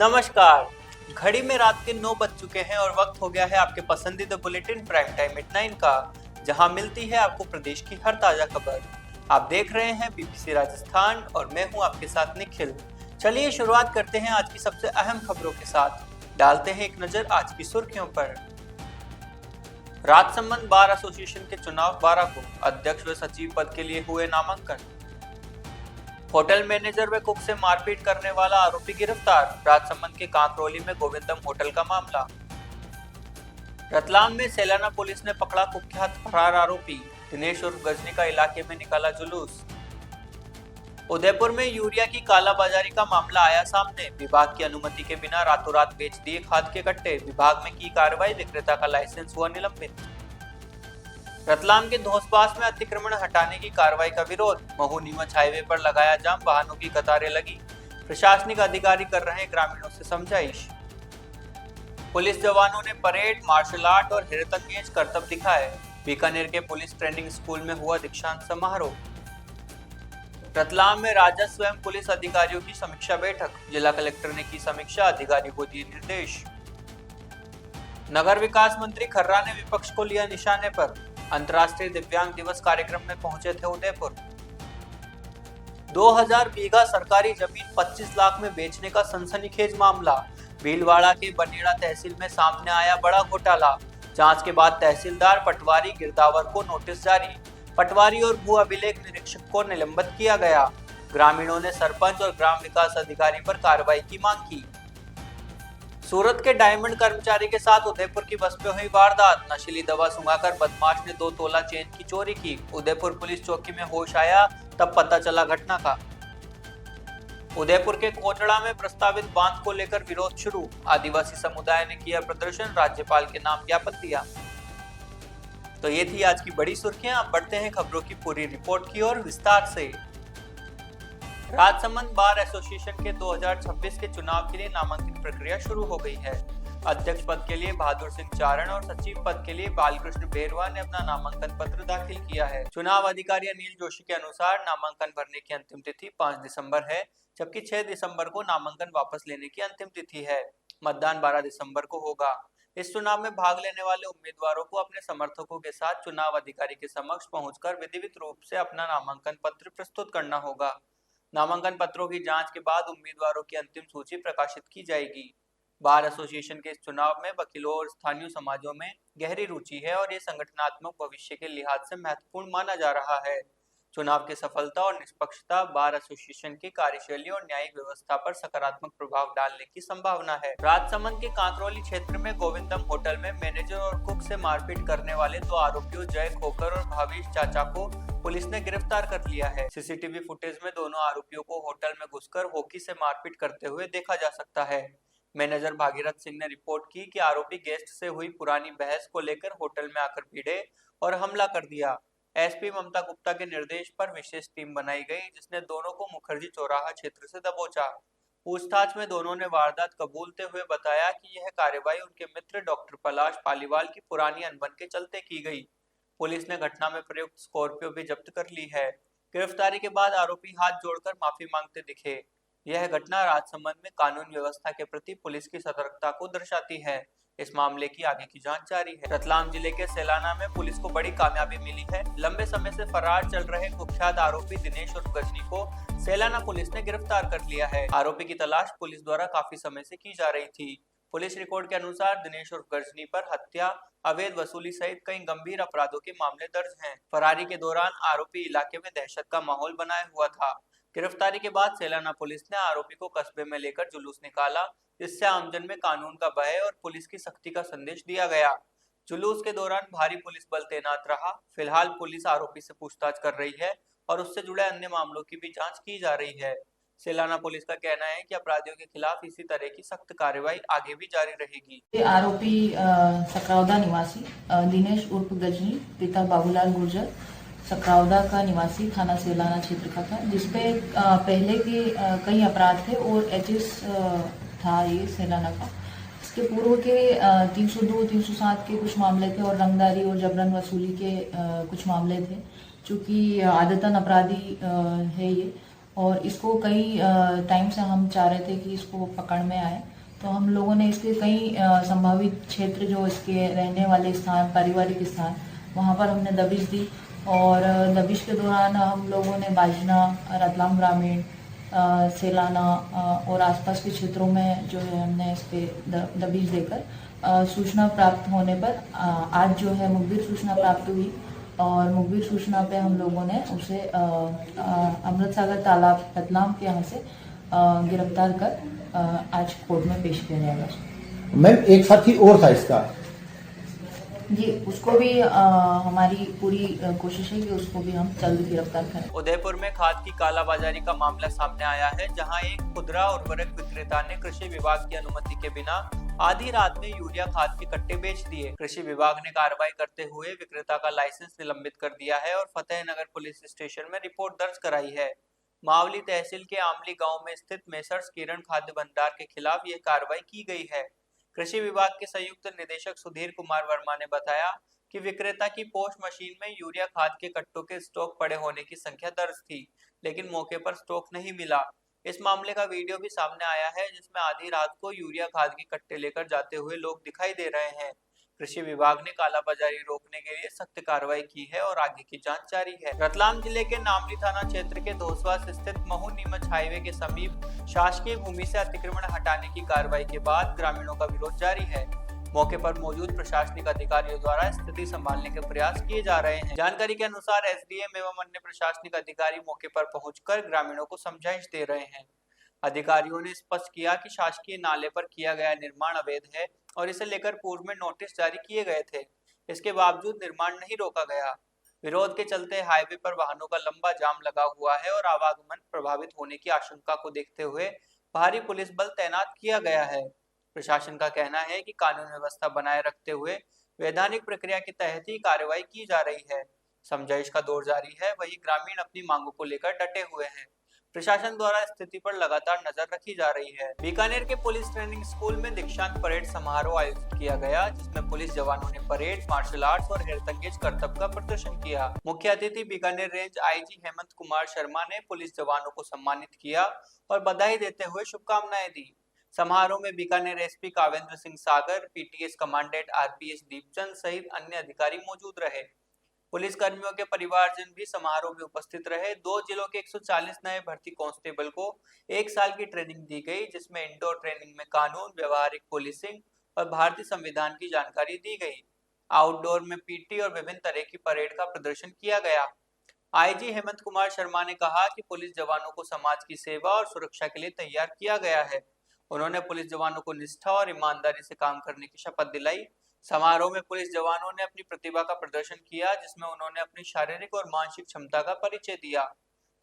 नमस्कार। घड़ी में रात के 9 बज चुके हैं और वक्त हो गया है आपके पसंदीदा बुलेटिन प्राइम टाइम एट 9 का, जहां मिलती है आपको प्रदेश की हर ताजा खबर। आप देख रहे हैं बीबीसी राजस्थान और मैं हूं आपके साथ निखिल। चलिए शुरुआत करते हैं आज की सबसे अहम खबरों के साथ। डालते हैं एक नजर आज की सुर्खियों पर। राजसमंद बार एसोसिएशन के चुनाव 12 को, अध्यक्ष व सचिव पद के लिए हुए नामांकन। होटल मैनेजर व कुक से मारपीट करने वाला आरोपी गिरफ्तार, राजसमंद के कांकरोली में गोविंदम होटल का मामला। रतलाम में सेलाना पुलिस ने पकड़ा कुख्यात फरार आरोपी, दिनेश उर्फ गजनी का इलाके में निकाला जुलूस। उदयपुर में यूरिया की कालाबाजारी का मामला आया सामने, विभाग की अनुमति के बिना रातों रात बेच दिए खाद के कट्टे, विभाग में की कार्रवाई, विक्रेता का लाइसेंस हुआ निलंबित। रतलाम के धौसपास में अतिक्रमण हटाने की कार्रवाई का विरोध, महू नीमच हाईवे पर लगाया जाम, वाहनों की कतारें लगी, प्रशासनिक अधिकारी कर रहे ग्रामीणों से समझाइश। पुलिस जवानों ने परेड, मार्शल आर्ट और हैरतअंगेज करतब दिखाए, बीकानेर के पुलिस ट्रेनिंग स्कूल में हुआ दीक्षांत समारोह। रतलाम में राजस्व एवं पुलिस अधिकारियों की समीक्षा बैठक, जिला कलेक्टर ने की समीक्षा, अधिकारियों को दिए निर्देश। नगर विकास मंत्री खर्रा ने विपक्ष को लिया निशाने पर, अंतर्राष्ट्रीय दिव्यांग दिवस कार्यक्रम में पहुंचे थे उदयपुर। 2000 बीघा सरकारी जमीन 25 लाख में बेचने का सनसनीखेज मामला, भीलवाड़ा के बनेड़ा तहसील में सामने आया बड़ा घोटाला, जांच के बाद तहसीलदार पटवारी गिरदावर को नोटिस जारी, पटवारी और भू अभिलेख निरीक्षक को निलंबित किया गया। ग्रामीणों ने सरपंच और ग्राम विकास अधिकारी पर कार्रवाई की मांग की। सूरत के डायमंड कर्मचारी के साथ उदयपुर की बस में हुई वारदात, नशीली दवा सुंघाकर बदमाश ने 2 तोला चेन की चोरी की, उदयपुर पुलिस चौकी में होश आया तब पता चला घटना का। उदयपुर के कोटड़ा में प्रस्तावित बांध को लेकर विरोध शुरू, आदिवासी समुदाय ने किया प्रदर्शन, राज्यपाल के नाम ज्ञापन दिया। तो ये थी आज की बड़ी सुर्खियां। अब बढ़ते हैं खबरों की पूरी रिपोर्ट की ओर विस्तार से। राजसमंद बार एसोसिएशन के 2026 के चुनाव के लिए नामांकन प्रक्रिया शुरू हो गई है। अध्यक्ष पद के लिए बहादुर सिंह चारण और सचिव पद के लिए बालकृष्ण बेरवा ने अपना नामांकन पत्र दाखिल किया है। चुनाव अधिकारी अनिल जोशी के अनुसार नामांकन भरने की अंतिम तिथि 5 दिसंबर है, जबकि 6 दिसंबर को नामांकन वापस लेने की अंतिम तिथि है। मतदान 12 दिसंबर को होगा। इस चुनाव में भाग लेने वाले उम्मीदवारों को अपने समर्थकों के साथ चुनाव अधिकारी के समक्ष पहुंचकर विधिवत रूप से अपना नामांकन पत्र प्रस्तुत करना होगा। नामांकन पत्रों की जांच के बाद उम्मीदवारों की अंतिम सूची प्रकाशित की जाएगी। बार एसोसिएशन के इस चुनाव में वकीलों और स्थानीय समाजों में गहरी रुचि है और ये संगठनात्मक भविष्य के लिहाज से महत्वपूर्ण माना जा रहा है। चुनाव की सफलता और निष्पक्षता बार एसोसिएशन की कार्यशैली और न्यायिक व्यवस्था पर सकारात्मक प्रभाव डालने की संभावना है। राजसमंद के कांकरोली क्षेत्र में गोविंदम होटल में मैनेजर और कुक से मारपीट करने वाले 2 आरोपियों जय खोकर और भावेश चाचा को पुलिस ने गिरफ्तार कर लिया है। सीसीटीवी फुटेज में दोनों आरोपियों को होटल में घुसकर होकी से मारपीट करते हुए देखा जा सकता है। मैनेजर भागीरथ सिंह ने रिपोर्ट की कि आरोपी गेस्ट से हुई पुरानी बहस को लेकर होटल में आकर भिड़े और हमला कर दिया। एसपी ममता गुप्ता के निर्देश पर विशेष टीम बनाई गई, जिसने दोनों को मुखर्जी चौराहा क्षेत्र से दबोचा। पूछताछ में दोनों ने वारदात कबूलते हुए बताया कि यह कार्रवाई उनके मित्र डॉक्टर पलाश पालीवाल की पुरानी अनबन के चलते की गई। पुलिस ने घटना में प्रयुक्त स्कॉर्पियो भी जब्त कर ली है। गिरफ्तारी के बाद आरोपी हाथ जोड़कर माफी मांगते दिखे। यह घटना राजसमंद में कानून व्यवस्था के प्रति पुलिस की सतर्कता को दर्शाती है। इस मामले की आगे की जांच जारी है। रतलाम जिले के सेलाना में पुलिस को बड़ी कामयाबी मिली है। लंबे समय से फरार चल रहे कुख्यात आरोपी दिनेश उर्फ गजनी को सेलाना पुलिस ने गिरफ्तार कर लिया है। आरोपी की तलाश पुलिस द्वारा काफी समय से की जा रही थी। पुलिस रिकॉर्ड के अनुसार दिनेश उर्फ गजनी पर हत्या, अवैध वसूली सहित कई गंभीर अपराधों के मामले दर्ज हैं। फरारी के दौरान आरोपी इलाके में दहशत का माहौल बनाए हुआ था। गिरफ्तारी के बाद सेलाना पुलिस ने आरोपी को कस्बे में लेकर जुलूस निकाला, जिससे आमजन में कानून का भय और पुलिस की सख्ती का संदेश दिया गया। जुलूस के दौरान भारी पुलिस बल तैनात रहा। फिलहाल पुलिस आरोपी से पूछताछ कर रही है और उससे जुड़े अन्य मामलों की भी जांच की जा रही है। सेलाना पुलिस का कहना है कि अपराधियों के खिलाफ इसी तरह की सख्त कार्रवाई आगे भी जारी रहेगी। आरोपी सकरावदा निवासी दिनेश उर्फ गजनी, पिता बाबूलाल गुर्जर, सकरावदा का निवासी, थाना सेलाना क्षेत्र का था, जिसपे पहले के कई अपराध थे और एचएस था ये सेलाना का। इसके पूर्व के 302, 307 के कुछ मामले थे और रंगदारी और जबरन वसूली के कुछ मामले थे। चूँकि आदतन अपराधी है ये, और इसको कई टाइम से हम चाह रहे थे कि इसको पकड़ में आए। तो हम लोगों ने इसके कई संभावित क्षेत्र जो इसके रहने वाले स्थान, पारिवारिक स्थान, वहाँ पर हमने दबिश दी और दबिश के दौरान हम लोगों ने बाजना, रतलाम ग्रामीण, सेलाना और आसपास के क्षेत्रों में जो है हमने इस पे दबिश देकर सूचना प्राप्त होने पर आज जो है मुखबिर सूचना प्राप्त हुई और मुखबिर सूचना पे हम लोगों ने उसे अमृत सागर तालाब रतलाम के यहाँ से गिरफ्तार कर आज कोर्ट में पेश किया जाएगा। मैम एक साथी और था इसका? जी, उसको भी हमारी पूरी कोशिश है कि उसको भी हम जल्द गिरफ्तार करें। उदयपुर में खाद की कालाबाजारी का मामला सामने आया है, जहां एक खुदरा उर्वरक विक्रेता ने कृषि विभाग की अनुमति के बिना आधी रात में यूरिया खाद के कट्टे बेच दिए। कृषि विभाग ने कार्रवाई करते हुए विक्रेता का लाइसेंस निलंबित कर दिया है और फतेहनगर पुलिस स्टेशन में रिपोर्ट दर्ज कराई है। मावली तहसील के आमली गांव में स्थित मेसर्स किरण खाद्य भंडार के खिलाफ यह कार्रवाई की गई है। कृषि विभाग के संयुक्त निदेशक सुधीर कुमार वर्मा ने बताया कि विक्रेता की पोस्ट मशीन में यूरिया खाद के कट्टों के स्टॉक पड़े होने की संख्या दर्ज थी, लेकिन मौके पर स्टॉक नहीं मिला। इस मामले का वीडियो भी सामने आया है, जिसमें आधी रात को यूरिया खाद के कट्टे लेकर जाते हुए लोग दिखाई दे रहे हैं। कृषि विभाग ने कालाबाजारी रोकने के लिए सख्त कार्रवाई की है और आगे की जांच जारी है। रतलाम जिले के नामली थाना क्षेत्र के धोसवास स्थित महू नीमच हाईवे के समीप शासकीय भूमि से अतिक्रमण हटाने की कार्रवाई के बाद ग्रामीणों का विरोध जारी है। मौके पर मौजूद प्रशासनिक अधिकारियों द्वारा स्थिति संभालने के प्रयास किए जा रहे हैं। जानकारी के अनुसार एसडीएम एवं अन्य प्रशासनिक अधिकारी मौके पर पहुंचकर ग्रामीणों को समझाइश दे रहे हैं। अधिकारियों ने स्पष्ट किया कि शासकीय नाले पर किया गया निर्माण अवैध है और इसे लेकर पूर्व में नोटिस जारी किए गए थे। इसके बावजूद निर्माण नहीं रोका गया। विरोध के चलते हाईवे पर वाहनों का लंबा जाम लगा हुआ है और आवागमन प्रभावित होने की आशंका को देखते हुए भारी पुलिस बल तैनात किया गया है। प्रशासन का कहना है कि कानून व्यवस्था बनाए रखते हुए वैधानिक प्रक्रिया के तहत ही कार्रवाई की जा रही है। समझाइश का दौर जारी है, वहीं ग्रामीण अपनी मांगों को लेकर डटे हुए हैं। प्रशासन द्वारा स्थिति पर लगातार नजर रखी जा रही है। बीकानेर के पुलिस ट्रेनिंग स्कूल में दीक्षांत परेड समारोह आयोजित किया गया, जिसमें पुलिस जवानों ने परेड, मार्शल आर्ट्स और हेरतंगेज करतब का प्रदर्शन किया। मुख्य अतिथि बीकानेर रेंज आईजी हेमंत कुमार शर्मा ने पुलिस जवानों को सम्मानित किया और बधाई देते हुए शुभकामनाएं दी। समारोह में Bikaner SP Kavendra Singh Sagar, PTS commandant RPS Deepchand सहित अन्य अधिकारी मौजूद रहे। पुलिस कर्मियों के परिवारजन भी समारोह में उपस्थित रहे। 2 जिलों के 140 नए भर्ती कांस्टेबल को 1 साल की ट्रेनिंग दी गई, जिसमें इंडोर ट्रेनिंग में कानून, व्यवहारिक पुलिसिंग और भारतीय संविधान की जानकारी दी गई। आउटडोर में पीटी और विभिन्न तरह की परेड का प्रदर्शन किया गया। आईजी हेमंत कुमार शर्मा ने कहा कि पुलिस जवानों को समाज की सेवा और सुरक्षा के लिए तैयार किया गया है। उन्होंने पुलिस जवानों को निष्ठा और ईमानदारी से काम करने की शपथ दिलाई। समारोह में पुलिस जवानों ने अपनी प्रतिभा का प्रदर्शन किया, जिसमें उन्होंने अपनी शारीरिक और मानसिक क्षमता का परिचय दिया।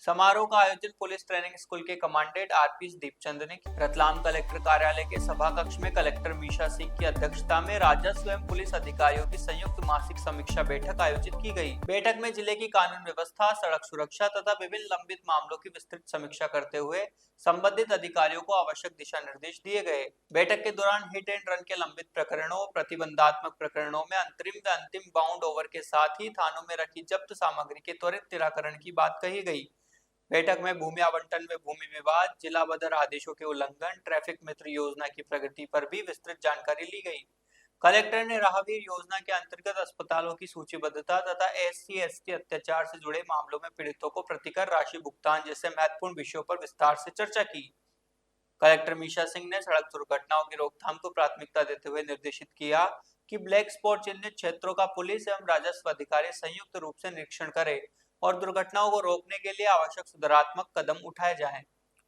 समारोह का आयोजन पुलिस ट्रेनिंग स्कूल के कमांडेंट आरपीएस दीपचंद ने किया। रतलाम कलेक्टर कार्यालय के सभा कक्ष में कलेक्टर मीशा सिंह की अध्यक्षता में राजस्व एवं पुलिस अधिकारियों की संयुक्त मासिक समीक्षा बैठक आयोजित की गई। बैठक में जिले की कानून व्यवस्था, सड़क सुरक्षा तथा विभिन्न लंबित मामलों की विस्तृत समीक्षा करते हुए संबंधित अधिकारियों को आवश्यक दिशा निर्देश दिए गए। बैठक के दौरान हिट एंड रन के लंबित प्रकरणों, प्रतिबंधात्मक प्रकरणों में अंतरिम व अंतिम बाउंड ओवर के साथ ही थानों में रखी जब्त सामग्री के त्वरित निराकरण की बात कही गई। बैठक में भूमि आवंटन में भूमि विवाद, जिला बदर आदेशों के उल्लंघन, ट्रैफिक मित्र योजना की प्रगति पर भी विस्तृत जानकारी ली गई। कलेक्टर ने राहवीर योजना के अंतर्गत अस्पतालों की सूचीबद्धता तथा SC/ST अत्याचार से जुड़े मामलों में पीड़ितों को प्रतिकर राशि भुगतान जैसे महत्वपूर्ण विषयों पर विस्तार से चर्चा की। कलेक्टर मीशा सिंह ने सड़क दुर्घटनाओं की रोकथाम को प्राथमिकता देते हुए निर्देशित किया कि ब्लैक स्पॉट चिन्हित क्षेत्रों का पुलिस एवं राजस्व अधिकारी संयुक्त रूप से निरीक्षण करें और दुर्घटनाओं को रोकने के लिए आवश्यक सुधारात्मक कदम उठाए जाएं।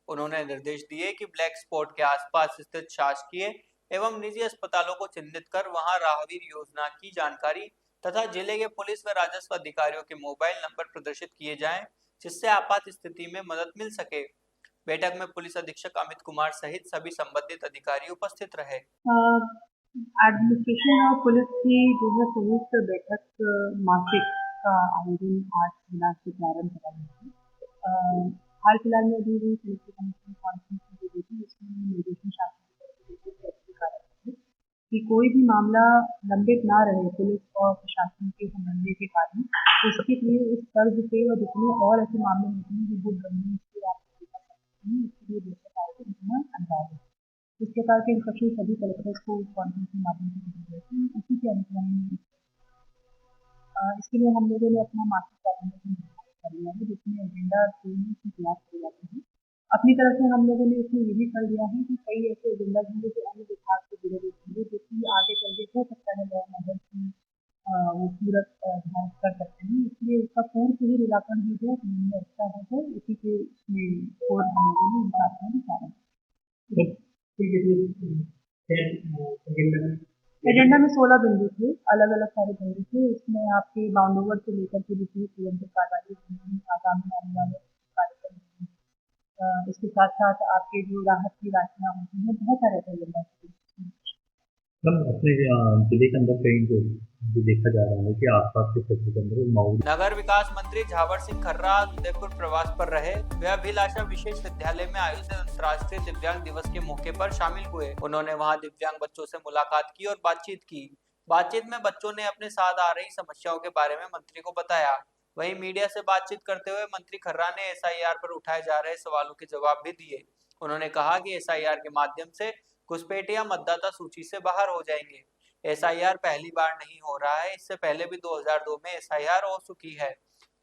उन्होंने निर्देश दिए कि ब्लैक स्पॉट के आसपास स्थित शासकीय एवं निजी अस्पतालों को चिन्हित कर वहां राहवीर योजना की जानकारी तथा जिले के पुलिस व राजस्व अधिकारियों के मोबाइल नंबर प्रदर्शित किए जाएं, जिससे आपात स्थिति में मदद मिल सके। बैठक में पुलिस अधीक्षक अमित कुमार सहित सभी संबंधित अधिकारी उपस्थित रहे। एडमिनिस्ट्रेशन और पुलिस की जो है संयुक्त बैठक मासिक का आयोजन आज दिनांक से प्रारंभ करा गया है। हाल फिलहाल में अभी हुई कलेक्टर कमिश्नर कॉन्फ्रेंस में जो हुई थी, उसमें निर्देशन शासन कि कोई भी मामला लंबित ना रहे पुलिस और प्रशासन के समन्वय के कारण, उसके लिए इस तर्ज पे और जितने और ऐसे मामले होते हैं जो बहुत गंभीर से आप इसके लिए बैठक आयोजन होना अनिवार्य है। इस प्रकार के इंस्ट्रक्शन सभी कलेक्टर्स को कॉन्फ्रेंस के माध्यम से दिए गए थे। उसी के अनुक्रम में इसके लिए हम लोगों ने अपना मास्टर कैलेंडर कर लिया है, जिसमें एजेंडा की तैयार किए जाते हैं। अपनी तरफ से हम लोगों ने इसमें ये भी कर दिया है कि कई ऐसे एजेंडा होंगे जो अन्य विभाग से जुड़े हुए होंगे, जो कि आगे चल के हो सकता है लॉ एंड ऑर्डर की वो सूरत धारण कर सकते हैं। इसलिए उसका पूर्ण से ही निराकरण हो जाए, तो अच्छा होगा। इसी के इसमें और हम लोगों ने बात में विचारा एजेंडा में 16 बिंदु थे, अलग अलग सारे बिंदु थे। इसमें आपके बाउंड ओवर से लेकर के वित्तीय तुरंत कार्रवाई आगामी आने वाले कार्यक्रम, इसके साथ साथ आपके जो राहत की राशियाँ होती हैं, बहुत सारे एजेंडा थे। अपने जिले के अंदर कहीं जो देखा जा रहा है कि आसपास के क्षेत्र के अंदर माहौल। नगर विकास मंत्री झावर सिंह खर्रा उदयपुर प्रवास पर रहे। वे अभिलाषा विशेष विद्यालय में आयोजित अंतर्राष्ट्रीय दिव्यांग दिवस के मौके पर शामिल हुए। उन्होंने वहां दिव्यांग बच्चों से मुलाकात की और बातचीत की। बातचीत में बच्चों ने अपने साथ आ रही समस्याओं के बारे में मंत्री को बताया। वहीं मीडिया से बातचीत करते हुए मंत्री खर्रा ने SIR पर उठाए जा रहे सवालों के जवाब भी दिए। उन्होंने कहा कि SIR के माध्यम से घुसपैठिया मतदाता सूची से बाहर हो जाएंगे। SIR पहली बार नहीं हो रहा है, इससे पहले भी 2002 में SIR हो चुकी है।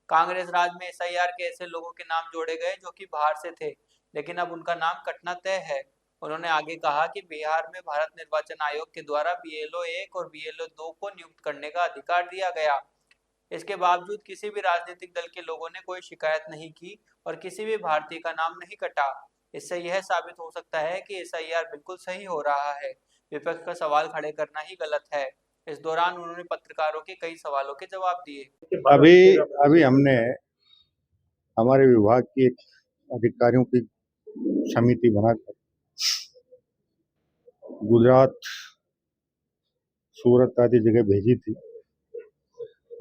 कांग्रेस राज में SIR के ऐसे लोगों के नाम जोड़े गए जो कि बाहर से थे, लेकिन अब उनका नाम कटना तय है। उन्होंने आगे कहा कि बिहार में भारत निर्वाचन आयोग के द्वारा BLO 1 और BLO 2 को नियुक्त करने का अधिकार दिया गया। इसके बावजूद किसी भी राजनीतिक दल के लोगों ने कोई शिकायत नहीं की और किसी भी भारतीय का नाम नहीं कटा। इससे यह साबित हो सकता है कि SIR बिल्कुल सही हो रहा है। विपक्ष का सवाल खड़े करना ही गलत है। इस दौरान उन्होंने पत्रकारों के कई सवालों के जवाब दिए। अभी हमने हमारे विभाग की एक अधिकारियों की समिति बनाकर गुजरात, सूरत आदि जगह भेजी थी।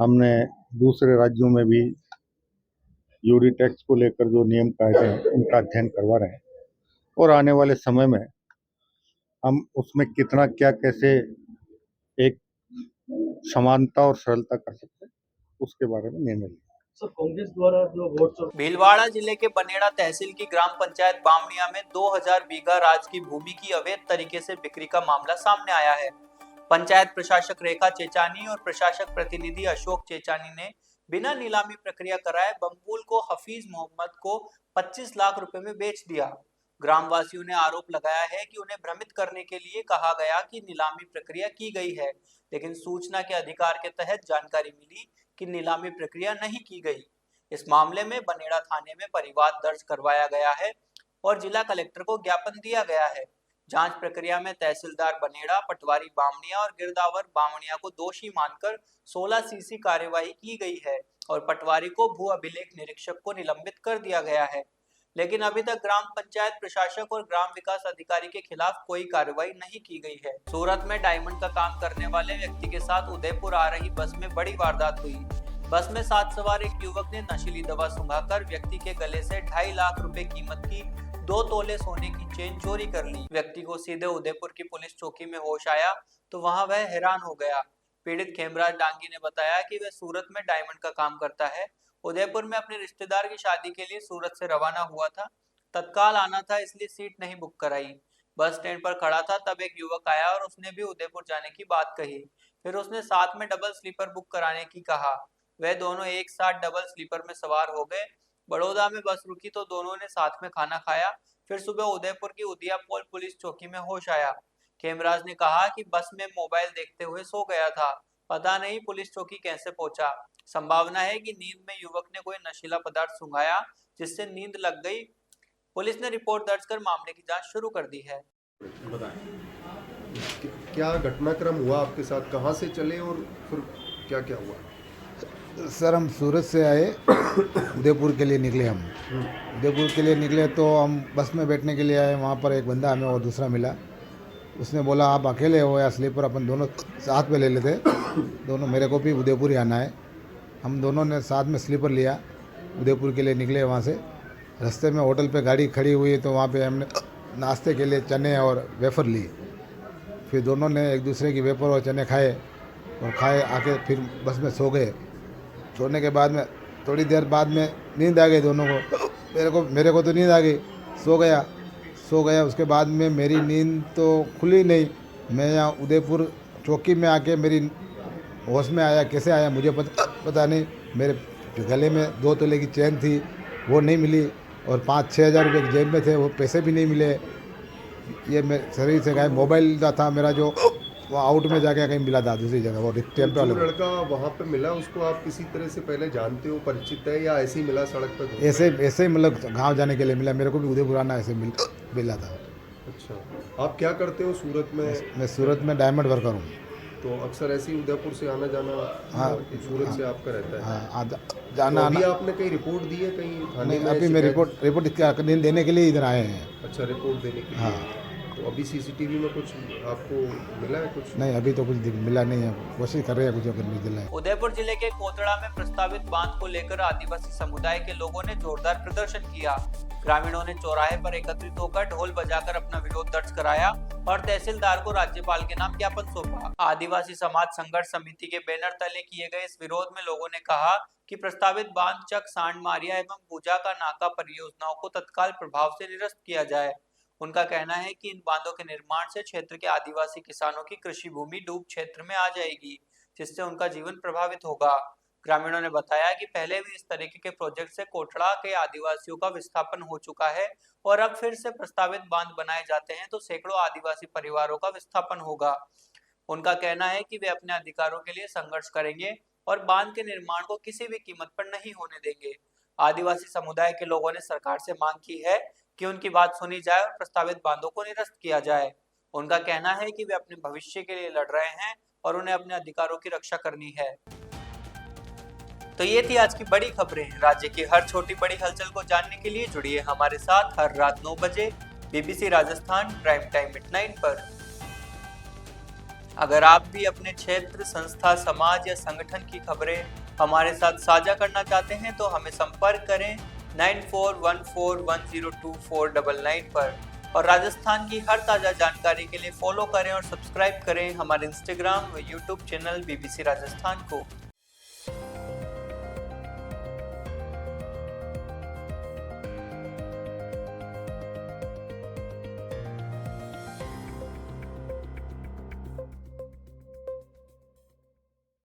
हमने दूसरे राज्यों में भी यूडी टैक्स को लेकर जो नियम कायदे हैं उनका अध्ययन करवा रहे हैं और आने वाले समय में हम उसमें कितना क्या कैसे एक समानता और सरलता कर सकते हैं उसके बारे में निर्णय लिया। कांग्रेस द्वारा जो वोट भीलवाड़ा जिले के बनेड़ा तहसील की ग्राम पंचायत बामनिया में 2000 बीघा राज की भूमि की अवैध तरीके से बिक्री का मामला सामने आया है। पंचायत प्रशासक रेखा चेचानी और प्रशासक प्रतिनिधि अशोक चेचानी ने बिना नीलामी प्रक्रिया कराए बम्बूल को हफीज मोहम्मद को 25 लाख रुपए में बेच दिया। ग्रामवासियों ने आरोप लगाया है कि उन्हें भ्रमित करने के लिए कहा गया कि नीलामी प्रक्रिया की गई है, लेकिन सूचना के अधिकार के तहत जानकारी मिली कि नीलामी प्रक्रिया नहीं की गई। इस मामले में बनेड़ा थाने में परिवाद दर्ज करवाया गया है और जिला कलेक्टर को ज्ञापन दिया गया है। जांच प्रक्रिया में तहसीलदार बनेड़ा, पटवारी बामनिया और गिरदावर बामनिया को दोषी मानकर 16 CC कार्यवाही की गई है और पटवारी को भू अभिलेख निरीक्षक को निलंबित कर दिया गया है। लेकिन अभी तक ग्राम पंचायत प्रशासक और ग्राम विकास अधिकारी के खिलाफ कोई कार्रवाई नहीं की गई है। सूरत में डायमंड का काम करने वाले व्यक्ति के साथ उदयपुर आ रही बस में बड़ी वारदात हुई। बस में साथ सवार एक युवक ने नशीली दवा सुंघाकर व्यक्ति के गले से 2.5 लाख रुपए कीमत की 2 तोले सोने की चेन चोरी कर ली। व्यक्ति को सीधे उदयपुर की पुलिस चौकी में होश आया तो वहां वह हैरान हो गया। पीड़ित खेमराज डांगी ने बताया कि वह सूरत में डायमंड का काम करता है। उदयपुर में अपने रिश्तेदार की शादी के लिए सूरत से रवाना हुआ था। तत्काल आना था, इसलिए सीट नहीं बुक कराई। बस स्टैंड पर खड़ा था, तब एक युवक आया और उसने भी उदयपुर जाने की बात कही। फिर उसने साथ में डबल स्लीपर बुक कराने की कहा। वह दोनों एक साथ डबल स्लीपर में सवार हो गए। बड़ौदा में बस रुकी तो दोनों ने साथ में खाना खाया। फिर सुबह उदयपुर की उदियापोल पुलिस चौकी में होश आया। खेमराज ने कहा कि बस में मोबाइल देखते हुए सो गया था। पता नहीं पुलिस चौकी कैसे पहुंचा। संभावना है कि नींद में युवक ने कोई नशीला पदार्थ सूंघाया जिससे नींद लग गई। पुलिस ने रिपोर्ट दर्ज कर मामले की जांच शुरू कर दी है। क्या घटनाक्रम हुआ आपके साथ, कहां से चले और फिर क्या क्या हुआ? सर, हम सूरत से आए, उदयपुर के लिए निकले। हम उदयपुर के लिए निकले तो हम बस में बैठने के लिए आए। वहाँ पर एक बंदा हमें और दूसरा मिला। उसने बोला आप अकेले हो या स्लीपर, अपन दोनों साथ में ले लेते। दोनों, मेरे को भी उदयपुर ही आना है। हम दोनों ने साथ में स्लीपर लिया, उदयपुर के लिए निकले। वहाँ से रास्ते में होटल पे गाड़ी खड़ी हुई तो वहाँ पे हमने नाश्ते के लिए चने और वेफ़र ली। फिर दोनों ने एक दूसरे की वेफ़र और चने खाए और खाए आके फिर बस में सो गए। सोने के बाद में थोड़ी देर बाद में नींद आ गई दोनों को। मेरे को तो नींद आ गई, सो गया। सो गया। उसके बाद में मेरी नींद तो खुली नहीं। मैं यहाँ उदयपुर चौकी में आके मेरी होश में आया, कैसे आया मुझे पता नहीं। मेरे गले में 2 तोले की चेन थी, वो नहीं मिली, और 5-6 हज़ार रुपये जेब में थे, वो पैसे भी नहीं मिले। ये मेरे शरीर से गए। मोबाइल था मेरा जो वो आउट में जाके कहीं मिला था दूसरी जगह, वो टेम्पो जो वाले को। लड़का वहाँ पे मिला उसको आप किसी तरह से पहले जानते हो, परिचित है, या ऐसे ही मिला सड़क पे? ऐसे ही मतलब गाँव जाने के लिए मिला। मेरे को भी उदयपुर आना ऐसे मिला था। अच्छा, आप क्या करते हो सूरत में? मैं सूरत में डायमंड वर्कर हूँ। तो अक्सर ऐसे ही उदयपुर से आना जाना? हाँ, सूरत से आपका रहता है? हाँ, जाना तो अभी आना। आपने कहीं रिपोर्ट दी है कहीं थाने नहीं, में? अभी मैं रिपोर्ट देने के लिए इधर आए हैं। अच्छा, रिपोर्ट देने के लिए। हाँ। तो अभी सीसीटीवी में कुछ आपको मिला है कुछ? नहीं, अभी तो कुछ मिला नहीं है। कोशिश कर रहे हैं कुछ अगर मिल जाए। उदयपुर जिले के कोतड़ा में प्रस्तावित बांध को लेकर आदिवासी समुदाय के लोगों ने जोरदार प्रदर्शन किया। ग्रामीणों ने चौराहे पर एकत्रित होकर ढोल बजाकर अपना विरोध दर्ज कराया और तहसीलदार को राज्यपाल के नाम ज्ञापन सौंपा। आदिवासी समाज संघर्ष समिति के बैनर तले किए गए इस विरोध में लोगों ने कहा कि प्रस्तावित बांध चक, सांड मारिया एवं पूजा का नाका परियोजनाओं को तत्काल प्रभाव से निरस्त किया जाए। उनका कहना है कि इन बांधों के निर्माण से क्षेत्र के आदिवासी किसानों की कृषि भूमि डूब क्षेत्र में आ जाएगी, जिससे उनका जीवन प्रभावित होगा। ग्रामीणों ने बताया कि पहले भी इस तरीके के प्रोजेक्ट से कोटड़ा के आदिवासियों का विस्थापन हो चुका है और अब फिर से प्रस्तावित बांध बनाए जाते हैं तो सैकड़ों आदिवासी परिवारों का विस्थापन होगा। उनका कहना है कि वे अपने अधिकारों के लिए संघर्ष करेंगे और बांध के निर्माण को किसी भी कीमत पर नहीं होने देंगे। आदिवासी समुदाय के लोगों ने सरकार से मांग की है कि उनकी बात सुनी जाए और प्रस्तावित बांधों को निरस्त किया जाए। उनका कहना है कि वे अपने भविष्य के लिए लड़ रहे हैं और उन्हें अपने अधिकारों की रक्षा करनी है। तो ये थी आज की बड़ी खबरें। राज्य की हर छोटी बड़ी हलचल को जानने के लिए जुड़िए हमारे साथ हर रात 9 बजे BBC Rajasthan prime time midnight पर। अगर आप भी अपने क्षेत्र, संस्था, समाज या संगठन की खबरें हमारे साथ साझा करना चाहते हैं तो हमें संपर्क करें 9414102499 पर। और राजस्थान की हर ताज़ा जानकारी के लिए फॉलो करें और सब्सक्राइब करें हमारे इंस्टाग्राम व यूट्यूब चैनल बीबीसी राजस्थान को।